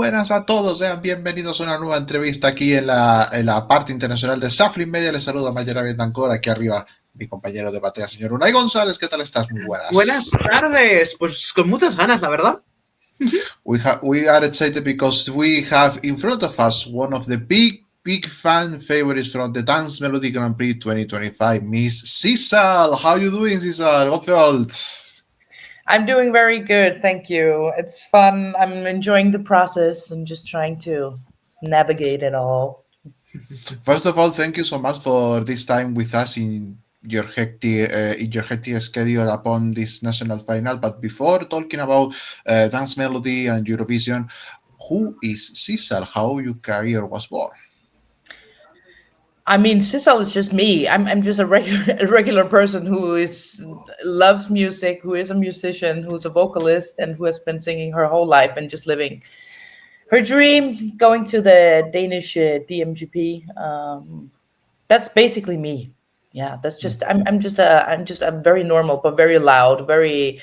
buenas a todos, sean bienvenidos a una nueva entrevista aquí en la parte internacional de Shufflin Les saludo a Mayra Betancor, aquí arriba mi compañero de batea, señor Unai González. ¿Qué tal estás? Muy buenas. Buenas tardes, pues con muchas ganas, la verdad. We are excited because we have in front of us one of the big fan favorites from the Dance Melody Grand Prix 2025, Miss Sissal. How are you doing, Sissal? What I'm doing very good, thank you. It's fun. I'm enjoying the process and just trying to navigate it all. First of all, thank you so much for this time with us in your hectic schedule upon this national final. But before talking about dance melody and Eurovision, who is Sissal? How your career was born? I mean, Sissal is just me. I'm just a regular person who loves music, who is a musician, who's a vocalist, and who has been singing her whole life and just living her dream, going to the Danish DMGP. That's basically me. Yeah, that's just I'm just a very normal but very loud, very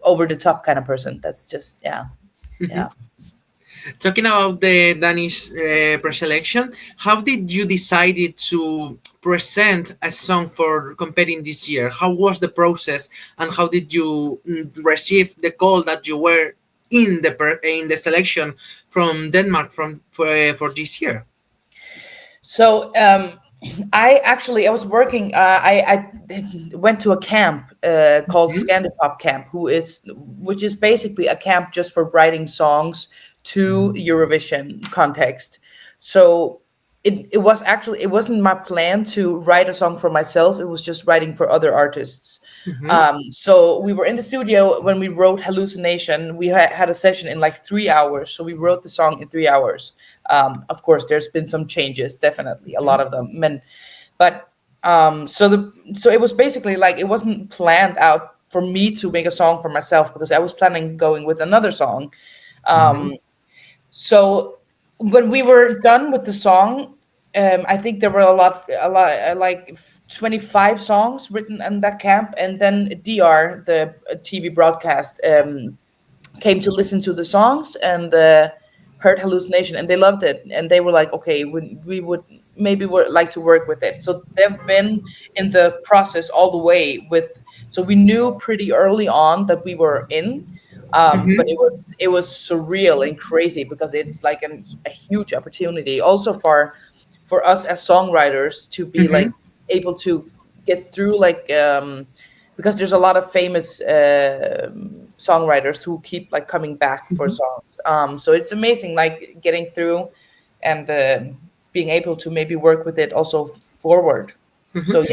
over the top kind of person. That's just yeah. Talking about the Danish preselection, how did you decide to present a song for competing this year? How was the process, and how did you receive the call that you were in the selection from Denmark for this year? So I was working. I went to a camp called Scandipop Camp, which is basically a camp just for writing songs to Eurovision context. So it wasn't my plan to write a song for myself. It was just writing for other artists. So we were in the studio when we wrote Hallucination. We had a session in like 3 hours. So we wrote the song in 3 hours. Of course, there's been some changes, definitely, a lot of them. So it was basically like it wasn't planned out for me to make a song for myself because I was planning going with another song. So when we were done with the song, I think there were a lot, like 25 songs written in that camp, and then DR, the TV broadcast, came to listen to the songs and heard Hallucination, and they loved it, and they were like, okay, we would like to work with it. So they've been in the process all the way so we knew pretty early on that we were in. But it was surreal and crazy because it's like a huge opportunity also for us as songwriters to be like able to get through because there's a lot of famous songwriters who keep like coming back for songs. So it's amazing like getting through and being able to maybe work with it also forward. So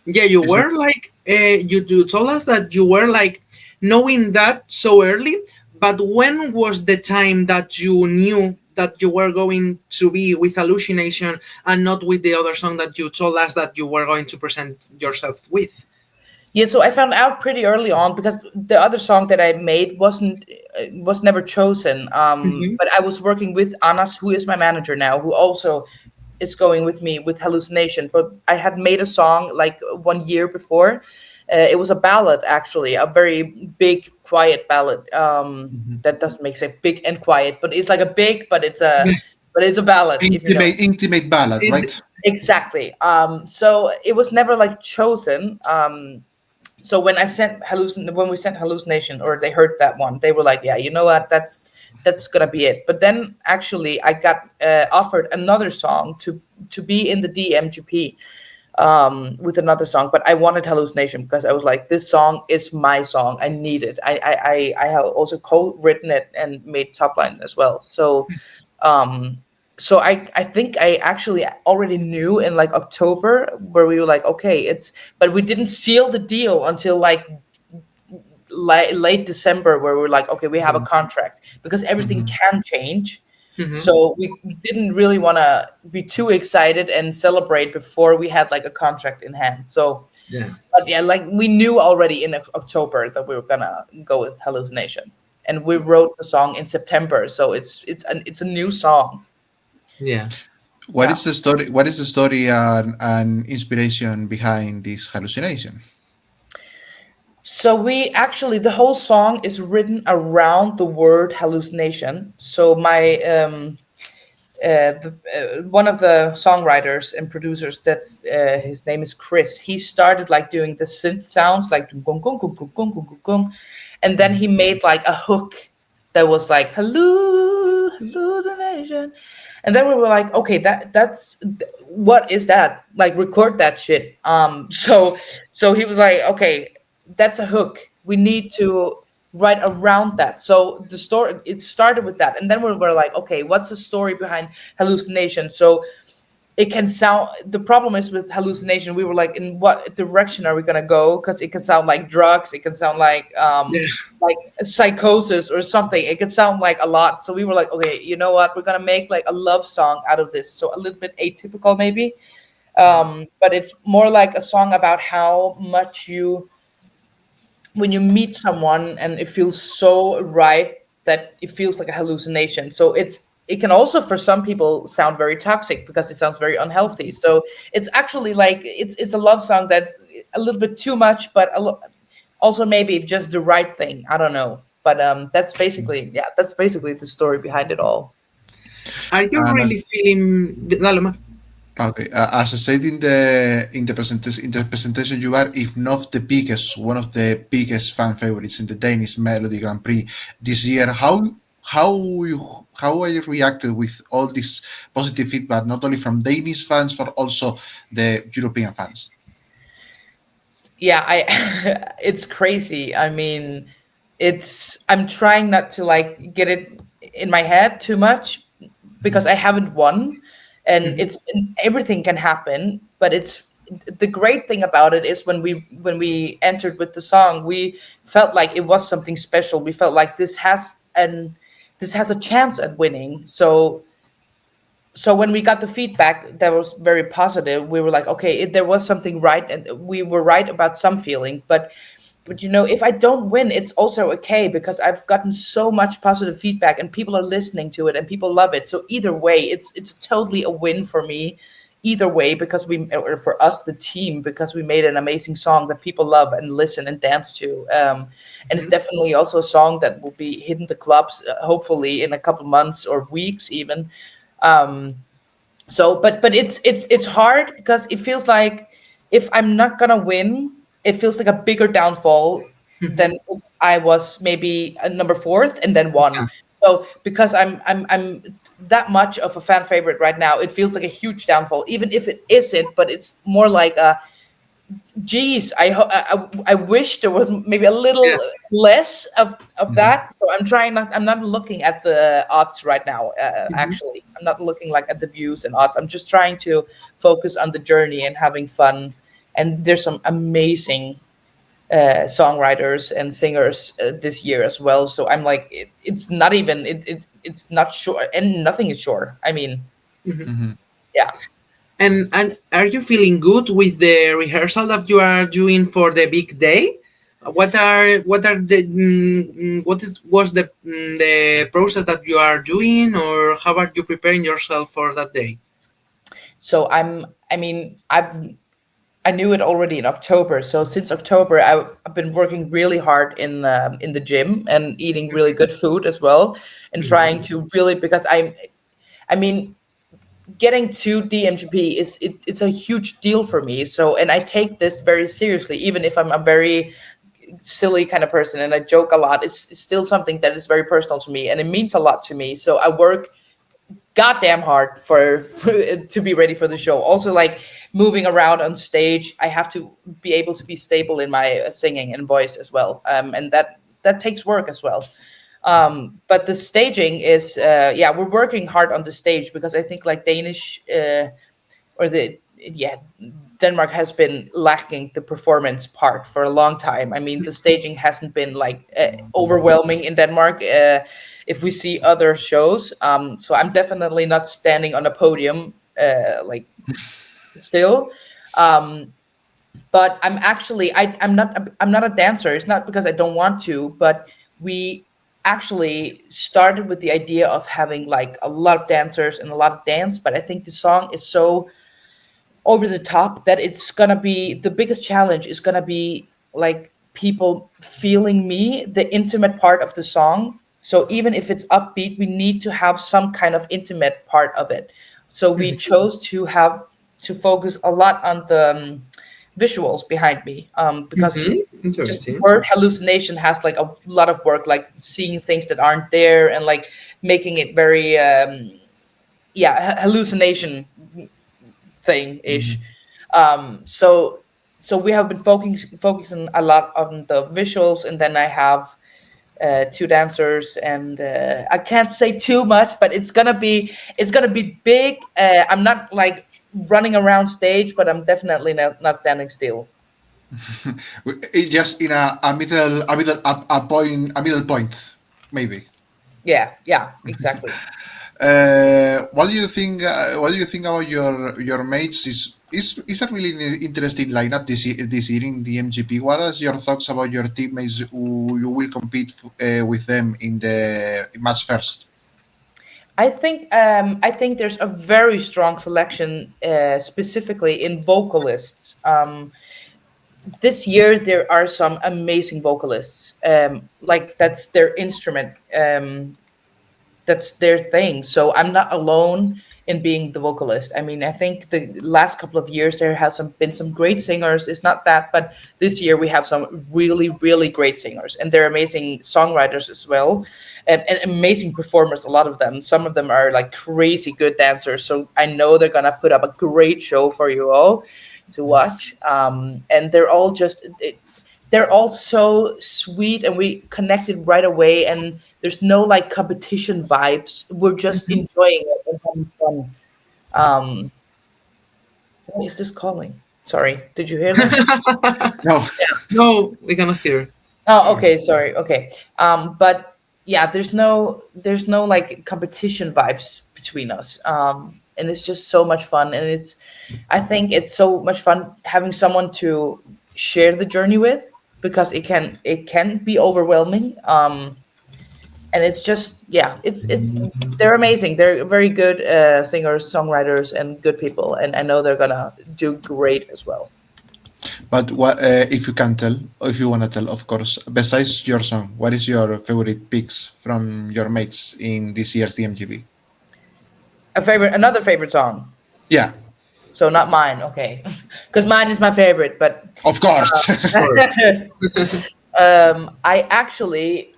yeah, you were like you told us that you were like knowing that so early, but when was the time that you knew that you were going to be with Hallucination and not with the other song that you told us that you were going to present yourself with? Yeah, so I found out pretty early on because the other song that I made was never chosen. But I was working with Anas, who is my manager now, who also is going with me with Hallucination. But I had made a song like 1 year before. It was a ballad, actually, a very big, quiet ballad. That doesn't make sense, big and quiet, but it's like a big, but it's a ballad. Intimate ballad, right? Exactly. So it was never like chosen. So when we sent Hallucination, or they heard that one, they were like, yeah, you know what, that's gonna be it. But then actually I got offered another song to be in the DMGP with another song, but I wanted Hallucination because I was like, this song is my song. I need it. I have also co-written it and made top line as well. So I think I actually already knew in like October, where we were like, okay, but we didn't seal the deal until like late December, where we were like, okay, we have a contract, because everything can change. So we didn't really want to be too excited and celebrate before we had like a contract in hand. So but yeah, like we knew already in October that we were gonna go with Hallucination, and we wrote the song in September. So it's a new song. Yeah. What is the story? What is the story and inspiration behind this Hallucination? So we actually, the whole song is written around the word hallucination. So my one of the songwriters and producers, that's his name is Chris. He started like doing the synth sounds like dun gung gung gung gung gung gung gung gung, and then he made like a hook that was like hallucination, and then we were like, okay, what is that? Like, record that shit. So he was like, okay, that's a hook. We need to write around that. So the story, it started with that, and then we were like, okay, what's the story behind hallucination? So it can sound, the problem is with hallucination, we were like, in what direction are we going to go? Because it can sound like drugs, it can sound Yeah. like psychosis or something. It can sound like a lot. So we were like, okay, you know what, we're going to make like a love song out of this, so a little bit atypical maybe. But it's more like a song about how much you, when you meet someone and it feels so right that it feels like a hallucination. So it can also for some people sound very toxic because it sounds very unhealthy. So it's actually like it's a love song that's a little bit too much, but also maybe just the right thing. I don't know, but that's basically, yeah, that's basically the story behind it all. Are you And really feeling? Dale, Omar. okay, as I said in the presentation, you are, if not the biggest, one of the biggest fan favorites in the Danish Melody Grand Prix this year. How how are you reacted with all this positive feedback, not only from Danish fans but also the European fans? Yeah, I it's crazy. I mean, I'm trying not to like get it in my head too much because I haven't won, and Mhm. everything can happen. But it's the great thing about it is when we entered with the song, we felt like it was something special. We felt like this has a chance at winning. So when we got the feedback that was very positive, we were like, okay, there was something right, and we were right about some feeling. But if I don't win, it's also okay because I've gotten so much positive feedback and people are listening to it and people love it. So either way, it's totally a win for me. Either way, because or for us, the team, because we made an amazing song that people love and listen and dance to. And it's Mhm. definitely also a song that will be hitting the clubs, hopefully in a couple months or weeks even. Um, but it's hard because it feels like if I'm not gonna win, it feels like a bigger downfall than if I was maybe a number fourth and then Yeah. won. So because I'm that much of a fan favorite right now, it feels like a huge downfall, even if it isn't. But it's more like a, geez, I wish there was maybe a Yeah. little less of Mhm. that. So I'm not looking at the odds right now. Mhm. Actually, I'm not looking like at the views and odds. I'm just trying to focus on the journey and having fun. And there's some amazing songwriters and singers this year as well. So I'm like, it's not even it's not sure, and nothing is sure. I mean, Mhm. Mhm. yeah. And are you feeling good with the rehearsal that you are doing for the big day? What are the what's the process that you are doing, or how are you preparing yourself for that day? So I mean, I knew it already in October. So since October, I've been working really hard in the gym and eating really good food as well, and Mhm. trying to really, because I mean, getting to DMGP it's a huge deal for me. So, and I take this very seriously, even if I'm a very silly kind of person and I joke a lot. It's still something that is very personal to me, and it means a lot to me. So I work goddamn hard for to be ready for the show. Also, like moving around on stage, I have to be able to be stable in my singing and voice as well, and that takes work as well. But the staging is, yeah, we're working hard on the stage because I think like Danish or the yeah, Denmark has been lacking the performance part for a long time. I mean, the staging hasn't been like overwhelming in Denmark. If we see other shows, so I'm definitely not standing on a podium like still. Um, but I'm not a dancer. It's not because I don't want to, but we actually started with the idea of having like a lot of dancers and a lot of dance. But I think the song is so over the top that it's gonna be, the biggest challenge is gonna be like people feeling me, the intimate part of the song. So even if it's upbeat, we need to have some kind of intimate part of it. So we chose to focus a lot on the visuals behind me, because just Interesting. word hallucination has like a lot of work, like seeing things that aren't there and like making it very hallucination thing ish. So we have been focusing a lot on the visuals, and then I have two dancers, and I can't say too much, but it's gonna be big. I'm not like running around stage, but I'm definitely not standing still. Just in a middle point, maybe. Yeah, exactly. What do you think? What do you think about your mates? Is a really interesting lineup this year in the MGP. What are your thoughts about your teammates who you will compete with them in the match first? I think there's a very strong selection, specifically in vocalists. This year there are some amazing vocalists. Like that's their instrument. That's their thing. So I'm not alone in being the vocalist. I mean, I think the last couple of years there has been some great singers. It's not that, but this year we have some really, really great singers, and they're amazing songwriters as well, and amazing performers. A lot of them. Some of them are like crazy good dancers. So I know they're gonna put up a great show for you all to watch. And they're all so sweet, and we connected right away, and there's no like competition vibes. We're just enjoying it and having fun. um what is this calling? Sorry, did you hear that? No. No, we cannot hear. Oh, okay, sorry. Okay. But yeah, there's no like competition vibes between us. And it's just so much fun, and I think it's so much fun having someone to share the journey with, because it can be overwhelming. And it's just, yeah, it's they're amazing. They're very good singers, songwriters, and good people, and I know they're gonna do great as well. But what if you can tell, or if you want to tell, of course. Besides your song, what is your favorite picks from your mates in this year's DMGP? Another favorite song. Yeah, So not mine, okay, because mine is my favorite. But of course. Sorry. I actually,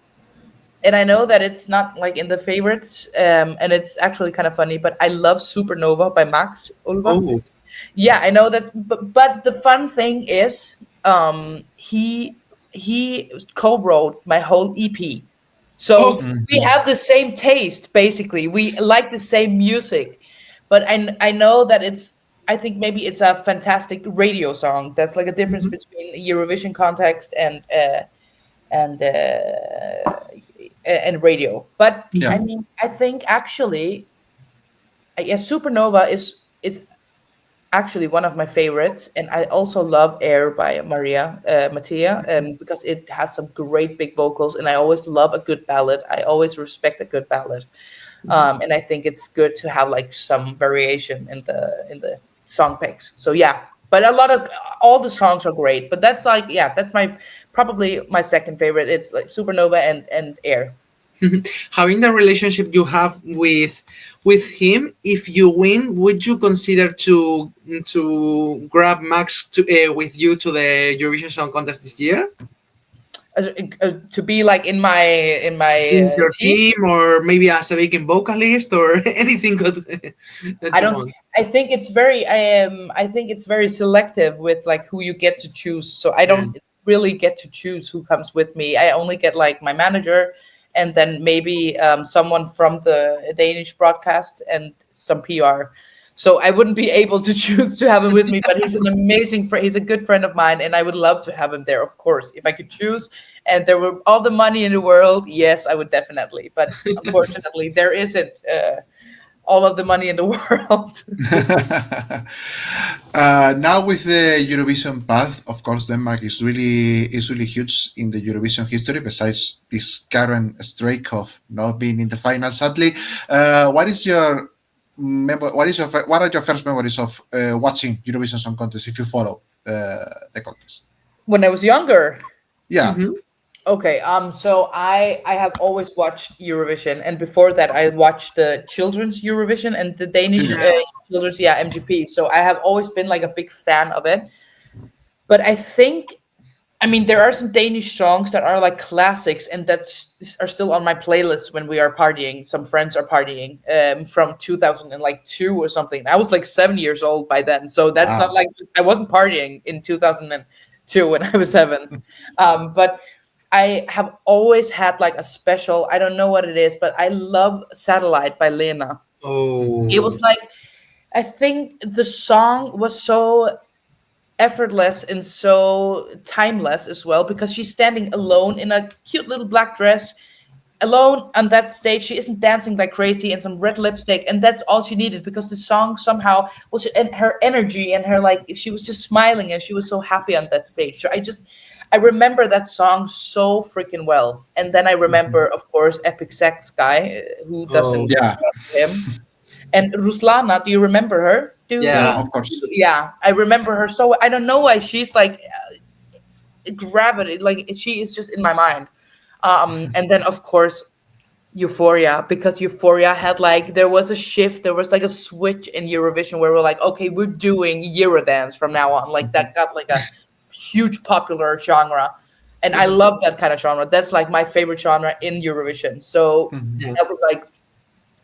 and I know that it's not like in the favorites, and it's actually kind of funny, but I love Supernova by Max Ulva. Oh, Yeah, I know that's, but the fun thing is, he co-wrote my whole EP. oh, So we Mhm. have the same taste, basically. We like the same music, but I know that I think maybe it's a fantastic radio song. That's like a difference between Eurovision context and radio. But Yeah. I mean, I think actually, yeah, Supernova is actually one of my favorites, and I also love Air by Maria Mattia, because it has some great big vocals, and I always love a good ballad. I always respect a good ballad, and I think it's good to have like some variation in the song picks. So yeah, but all the songs are great. But that's like, yeah, that's probably my second favorite. It's like Supernova and Air. having the relationship you have with him, if you win, would you consider to grab Max with you to the Eurovision Song Contest this year To be like in my in your team. team, or maybe as a backing vocalist, or anything good that I you don't. want? I think it's very selective with like who you get to choose. So I Mm. don't really get to choose who comes with me. I only get like my manager, and then maybe someone from the Danish broadcast and some PR. So I wouldn't be able to choose to have him with me. But he's an amazing friend. He's a good friend of mine, and I would love to have him there. Of course, if I could choose, and there were all the money in the world, yes, I would definitely. But unfortunately, there isn't. All of the money in the world. Now with the Eurovision path, of course, Denmark is really huge in the Eurovision history. Besides this current streak of not being in the final, sadly, what are your first memories of watching Eurovision Song Contest if you follow the contest? When I was younger, Yeah. Mm-hmm. Okay, so I have always watched Eurovision, and before that, I watched the children's Eurovision and the Danish Yeah. Yeah. children's, yeah, MGP. So I have always been like a big fan of it. But I think, I mean, there are some Danish songs that are like classics, and are still on my playlist when we are partying. Some friends are partying, from 2002 or something. I was like 7 years old by then, so that's not Wow. like I wasn't partying in 2002 when I was seven. But I have always had like a special. I don't know what it is, but I love "Satellite" by Lena. Mhm. It Oh. was like, I think the song was so effortless and so timeless as well, because she's standing alone in a cute little black dress, alone on that stage. She isn't dancing like crazy, and some red lipstick, and that's all she needed, because the song somehow was, and her energy and her, like, she was just smiling and she was so happy on that stage. So I remember that song so freaking well. And then I Mhm. remember, of course, Epic Sex Guy, who Oh. doesn't Yeah. him. And Ruslana, do you remember her? Yeah. Yeah. Do Of course. yeah, I remember her. So I don't know why she's like gravity, like she is just in my mind. And then of course Euphoria, because Euphoria had like, there was a shift, there was like a switch in Eurovision where we're like, okay, we're doing Eurodance from now on. Like Mhm. that got like a huge popular genre. And I Yeah. love that kind of genre. That's like my favorite genre in Eurovision. So Mhm. Yeah. that was like,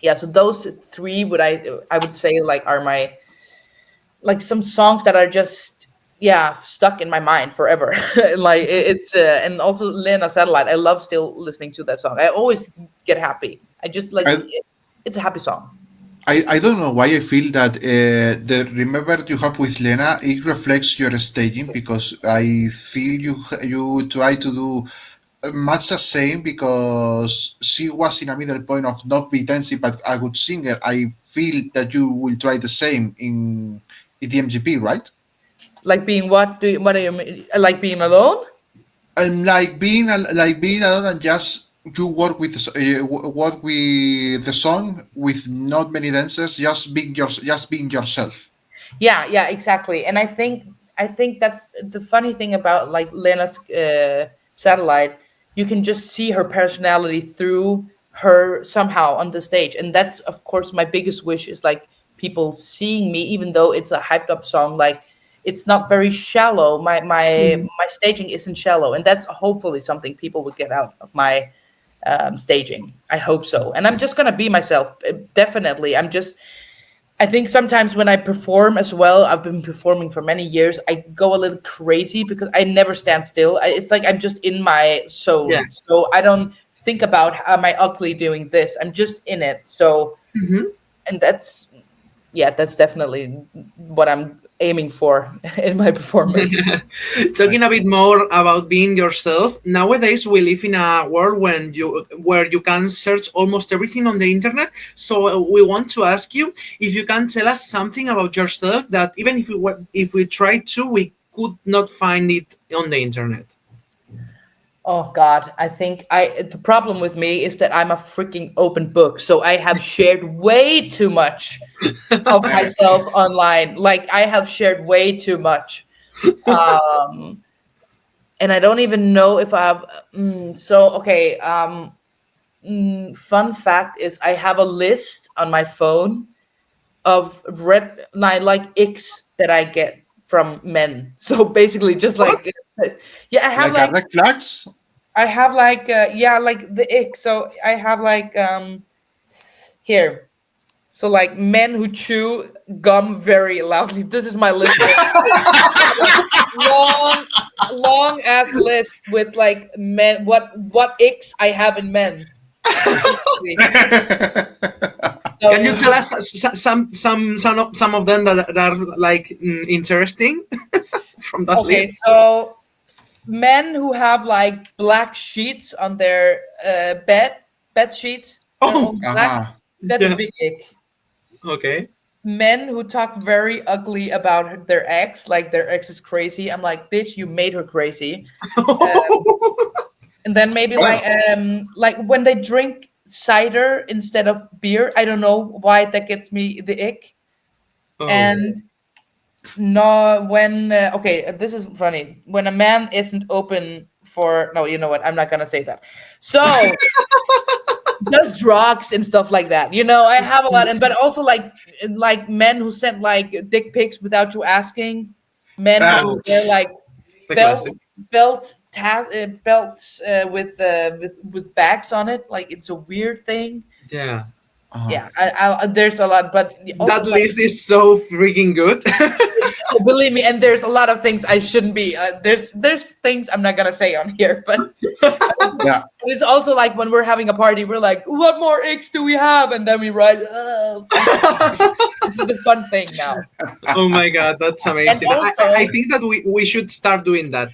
yeah, so those three would, I would say, like, are my, like, some songs that are just, yeah, stuck in my mind forever. Like it's and also Lena Satellite, I love still listening to that song. I always get happy. I just like I, it's a happy song. I don't know why I feel that the remember you have with Lena, it reflects your staging, because I feel you try to do much the same, because she was in a middle point of not be dancing but a good singer. I feel that you will try the same in the MGP, right? Like being what? What do you mean? Like being alone? And like being alone, and just you work with work with the song with not many dancers, just being yourself. Yeah, yeah, exactly. And I think that's the funny thing about like Lena's Satellite. You can just see her personality through her somehow on the stage, and that's of course my biggest wish, is like people seeing me, even though it's a hyped up song. Like it's not very shallow. Mhm. My staging isn't shallow, and that's hopefully something people would get out of my staging. I hope so, and I'm just gonna be myself. Definitely, I think sometimes when I perform as well, I've been performing for many years, I go a little crazy because I never stand still. It's like I'm just in my Yeah. zone. So I don't think about, am I ugly doing this? I'm just in it. So, Mhm. and that's, yeah, that's definitely what I'm aiming for in my performance. Talking a bit more about being yourself. Nowadays, we live in a world when where you can search almost everything on the internet. So we want to ask you if you can tell us something about yourself that even if we try to, we could not find it on the internet. Oh God, I think the problem with me is that I'm a freaking open book. So I have shared way too much of myself online. Like I have shared way too much. Um, and I don't even know if I have. So okay. Fun fact is I have a list on my phone of red line like X that I get from men. So basically, just What? like, yeah, Like a red flags. I have like yeah, like the ick. So I have like here. So like men who chew gum very loudly. This is my list of long, long ass list with like men. What icks I have in men. Basically. Can you So tell us some of them that are like interesting from that okay, list? so men who have like black sheets on their bed sheets, their Oh, own black. Uh-huh. That's a yeah. big ick. Okay. Men who talk very ugly about their ex, like their ex is crazy. I'm like, bitch, you made her crazy. And then maybe Well, like when they drink cider instead of beer. I don't know why that gets me the ick. Oh. And no, when okay, this is funny. When a man isn't open for no, you know what? I'm not gonna say that. So does drugs and stuff like that. I have a lot, and but also like men who sent like dick pics without you asking, men Ah, who wear like The belt classic. belts with bags on it. Like it's a weird thing. Yeah. uh-huh. Yeah, there's a lot, but also That like list is so freaking good. oh, believe me, and there's a lot of things I shouldn't be. There's things I'm not gonna say on here, but Yeah. it's also like when we're having a party, we're like, what more X do we have? And then we write, oh, this is a fun thing now. Oh my god, that's And amazing. also, I think that we should start doing that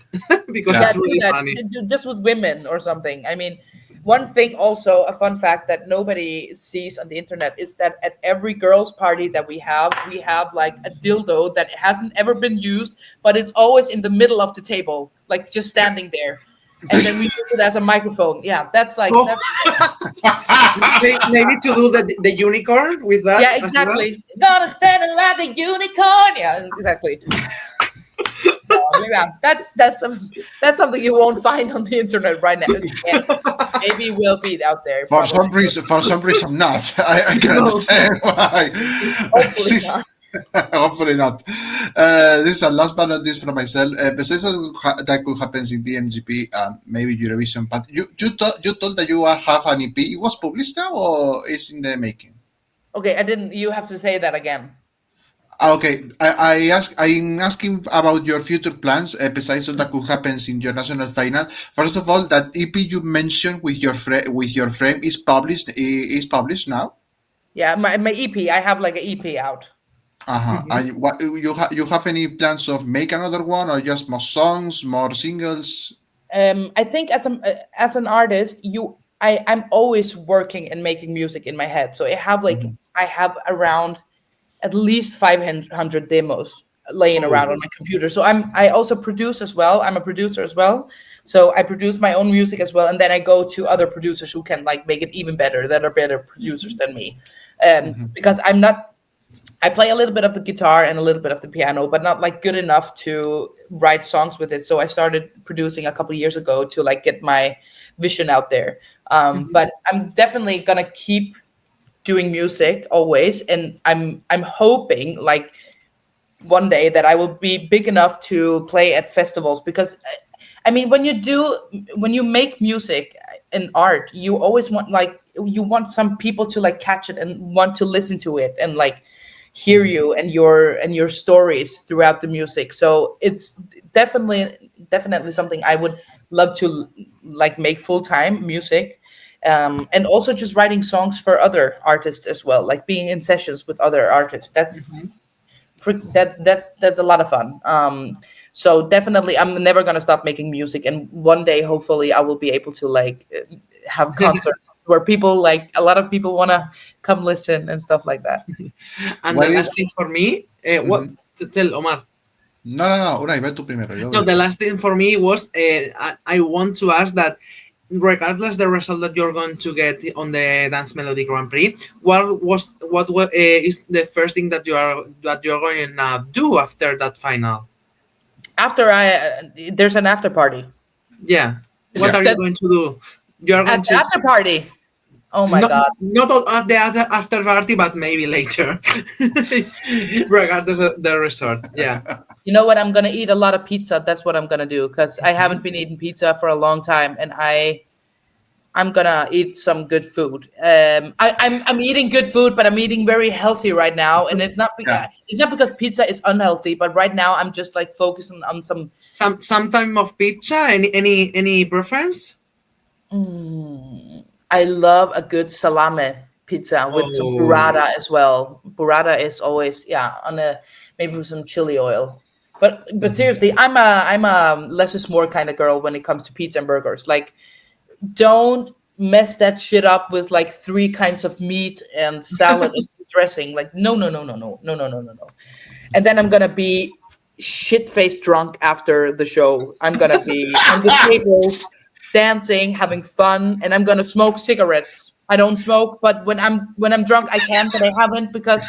because Yeah. yeah, it's do really that funny. just with women or something. I mean, one thing also, a fun fact that nobody sees on the internet is that at every girls' party that we have like a dildo that hasn't ever been used, but it's always in the middle of the table, like just standing there. And then we use it as a microphone. Yeah, that's like Oh, that's maybe to do the unicorn with that yeah, as well. exactly. Gonna stand like a unicorn. Yeah, exactly. Yeah, that's something you won't find on the internet right now. Yeah, maybe will be out there. Probably. For some reason, not. I can No. understand why. Hopefully Sis- not. Hopefully not. This is a last but not least from myself. Besides that could happen in DMGP, maybe Eurovision. But you told that you have an EP. It was published now or is in the making? Okay, I didn't. You have to say that again. Okay, I'm asking about your future plans. Besides all that could happen in your national final. First of all, that EP you mentioned with your friend is published now. Yeah, my EP. I have like an EP out. Uh-huh. Mhm. And what you have any plans of make another one or just more songs, more singles? I think as an artist, I'm always working and making music in my head. So Mhm. I have around at least 500 demos laying Oh, around on my computer. So I also produce as well. I'm a producer as well. So I produce my own music as well, and then I go to other producers who can like make it even better, that are better producers than me. Mhm. Because I'm not. I play a little bit of the guitar and a little bit of the piano, but not like good enough to write songs with it. So I started producing a couple years ago to like get my vision out there. But I'm definitely gonna keep doing music always, and I'm hoping like one day that I will be big enough to play at festivals because I mean when you make music and art, you always want like you want some people to like catch it and want to listen to it and like hear Mhm. you and your stories throughout the music. So it's definitely something I would love to like make full time music. And also just writing songs for other artists as well, like being in sessions with other artists. mhm. That's a lot of fun. So definitely, I'm never gonna stop making music, and one day, hopefully, I will be able to like have concerts where people like a lot of people wanna come listen and stuff like that. And the What is? last thing for me, what Mhm. to tell Omar? No. Unai, ve tú primero. Yo No, the después. last thing for me was I want to ask that regardless the result that you're going to get on the Dance Melody Grand Prix, is the first thing that you're going to do after that final? After there's an after party. Yeah, what Yeah. are you That going to do? You are at going the to after party. Oh my not god. at the other after party, but maybe later, regardless of the resort. Yeah. You know what? I'm gonna eat a lot of pizza. That's what I'm gonna do because I haven't been eating pizza for a long time, and I'm gonna eat some good food. I'm eating good food, but I'm eating very healthy right now, and Yeah. it's not because pizza is unhealthy, but right now I'm just like focusing on some. Some time of pizza. Any preference? I love a good salame pizza with some Oh. burrata as well. Burrata is always on a maybe with some chili oil. But Mhm. seriously, I'm a less is more kind of girl when it comes to pizza and burgers. Like don't mess that shit up with like three kinds of meat and salad and dressing. Like no. And then I'm gonna be shit faced drunk after the show. I'm gonna be on the tables, dancing, having fun, and I'm gonna smoke cigarettes. I don't smoke, but when I'm drunk, I can, but I haven't because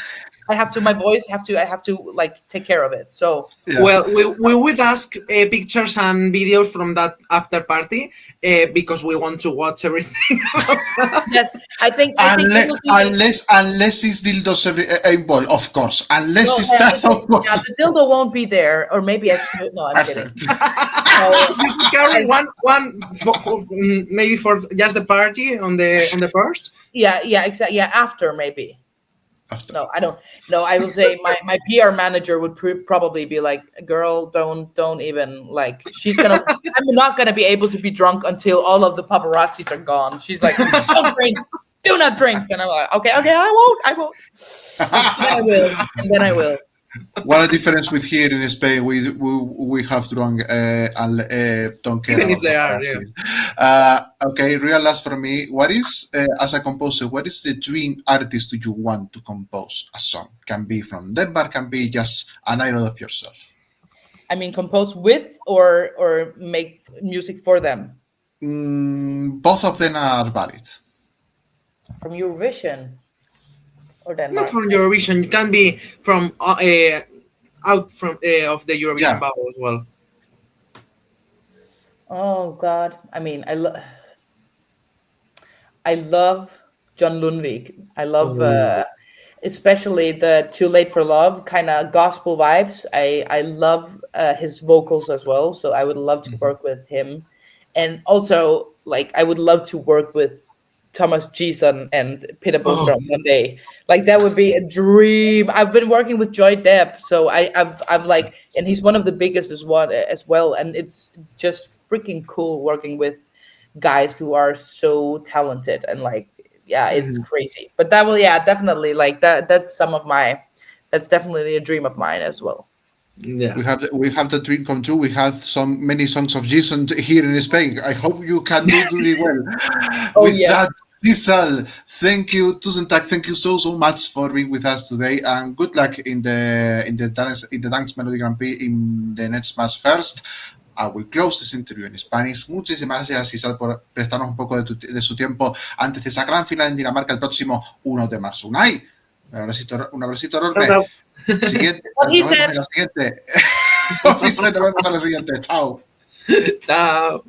my voice I have to like take care of it. So Yeah. Well, we would ask pictures and videos from that after party because we want to watch everything. yes, I think it will be. Unless it's dildos involved, of course. Unless No, it's that, of yeah, course. the dildo won't be there, or maybe I should. No, I'm kidding. Perfect. So, You could carry one maybe for just the party on the first. yeah, exactly. Yeah, after maybe. After. No, I don't. No, I will say my PR manager would probably be like, "Girl, don't even like." She's gonna. I'm not gonna be able to be drunk until all of the paparazzis are gone. She's like, "Don't drink, do not drink," and I'm like, "Okay, I won't." And then I will. What a difference with here in Spain. We have drunk and don't care Even if about they are, that. Okay, real last for me. What is, as a composer, what is the dream artist do you want to compose a song? Can be from Denmark, can be just an idol of yourself. I mean, compose with or make music for them Both of them are valid. from Eurovision or Not Denmark. from Eurovision. It can be from out from of the Eurovision Yeah. bubble as well. Oh God! I mean, I love John Lundvik. I love especially the "Too Late for Love" kind of gospel vibes. I love his vocals as well. So I would love to work with him, and also like I would love to work with Thomas Gison and Peter Boström one day. Like that would be a dream. I've been working with Joy Depp, so I've like, and he's one of the biggest as well, and it's just freaking cool working with guys who are so talented and like, yeah, it's crazy. But that will, yeah, definitely like that's definitely a dream of mine as well. Yeah. We have the dream come true. We have many songs of Jason here in Spain. I hope you can do really well. With that, Sissal, thank you, tusen tack. Thank you so much for being with us today, and good luck in the Dance Melody Grand Prix in the next match first. I will close this interview in Spanish. Muchísimas gracias, Sissal, por prestarnos un poco de su tiempo antes de esa gran final en Dinamarca el próximo 1 de marzo. Unai, un abracito enorme. Chao, Siguiente. What he Nos vemos said. en la siguiente. Nos vemos en la siguiente. Chao. Ciao.